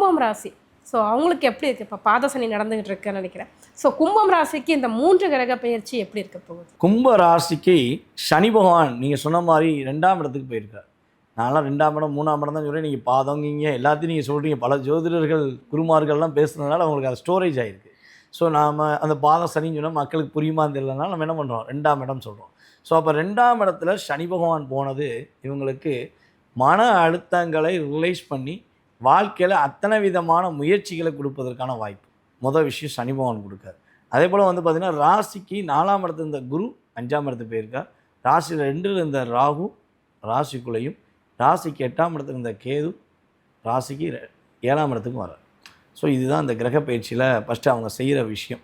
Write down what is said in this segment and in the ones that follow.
கும்பம் ராசி. ஸோ அவங்களுக்கு எப்படி இருக்குது? இப்போ பாதசனி நடந்துகிட்டு இருக்குன்னு நினைக்கிறேன். ஸோ கும்பம் ராசிக்கு இந்த 3 கிரக பெயர்ச்சி எப்படி இருக்க போகுது? கும்ப ராசிக்கு சனி பகவான் நீங்கள் சொன்ன மாதிரி 2ஆம் இடத்துக்கு போயிருக்கார். நான்லாம் 2ஆம் இடம் 3ஆம் இடம் தான் சொல்கிறேன். நீங்கள் பாதங்கிங்க எல்லாத்தையும் நீங்கள் சொல்கிறீங்க. பல ஜோதிடர்கள் குருமார்கள்லாம் பேசுனதுனால அவங்களுக்கு அது ஸ்டோரேஜ் ஆகிருக்கு. ஸோ நாம் அந்த பாதம் சனின்னு சொன்னால் மக்களுக்கு புரியுமான்னு தெரியலனால நம்ம என்ன பண்ணுறோம், 2ஆம் இடம் சொல்கிறோம். ஸோ அப்போ 2ஆம் இடத்துல சனி பகவான் போனது இவங்களுக்கு மன அழுத்தங்களை ரிலைஸ் பண்ணி வாழ்க்கையில் அத்தனை விதமான முயற்சிகளை கொடுப்பதற்கான வாய்ப்பு மொதல் விஷயம் சனி பகவான் கொடுக்காரு. அதே போல் வந்து பார்த்திங்கன்னா ராசிக்கு 4ஆம் இடத்துல இருந்த குரு 5ஆம் இடத்துக்கு போயிருக்கார். ராசியில் 2ல் இருந்த ராகு ராசிக்குள்ளேயும், ராசிக்கு 8ஆம் இடத்துல இருந்த கேது ராசிக்கு 7ஆம் இடத்துக்கும் வரார். ஸோ இதுதான் இந்த கிரக பயிற்சியில் ஃபஸ்ட்டு அவங்க செய்கிற விஷயம்.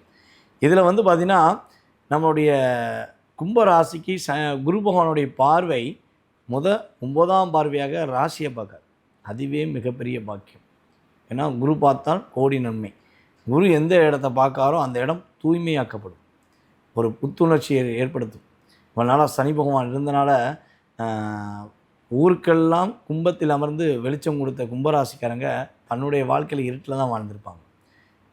இதில் வந்து பார்த்திங்கன்னா நம்மளுடைய கும்ப ராசிக்கு குரு பகவானுடைய பார்வை 9ஆம் பார்வையாக ராசியை பார்க்கார். அதுவே மிகப்பெரிய பாக்கியம். ஏன்னா குரு பார்த்தால் கோடி நன்மை. குரு எந்த இடத்த பார்க்காரோ அந்த இடம் தூய்மையாக்கப்படும், ஒரு புத்துணர்ச்சியை ஏற்படுத்தும். இவனால் சனி பகவான் இருந்தனால ஊருக்கெல்லாம் கும்பத்தில் அமர்ந்து வெளிச்சம் கொடுத்த கும்பராசிக்காரங்க தன்னுடைய வாழ்க்கையில் இருட்டில் தான் வாழ்ந்திருப்பாங்க.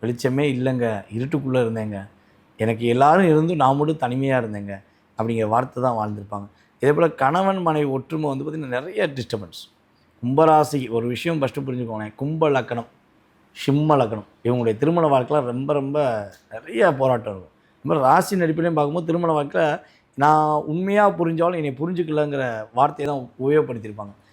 வெளிச்சமே இல்லைங்க, இருட்டுக்குள்ளே இருந்தேங்க, எனக்கு எல்லாரும் இருந்தும் நான் மட்டும் தனிமையாக இருந்தேங்க அப்படிங்கிற வார்த்தை தான் வாழ்ந்திருப்பாங்க. இதே போல் கணவன் மனைவி ஒற்றுமை வந்து பார்த்திங்கன்னா நிறைய டிஸ்டர்பன்ஸ். கும்பராசி ஒரு விஷயம் ஃபஸ்ட்டு புரிஞ்சுக்கோங்க, கும்ப லக்கணம் சிம்ம லக்கணம் இவங்களுடைய திருமண வாழ்க்கையில் ரொம்ப ரொம்ப நிறைய போராட்டம் இருக்கும். இந்த மாதிரி ராசி அடிப்படையும் பார்க்கும்போது திருமண வாழ்க்கையில் நான் உண்மையாக புரிஞ்சாலும் என்னை புரிஞ்சுக்கலங்கிற வார்த்தையை தான் உபயோகப்படுத்தியிருப்பாங்க.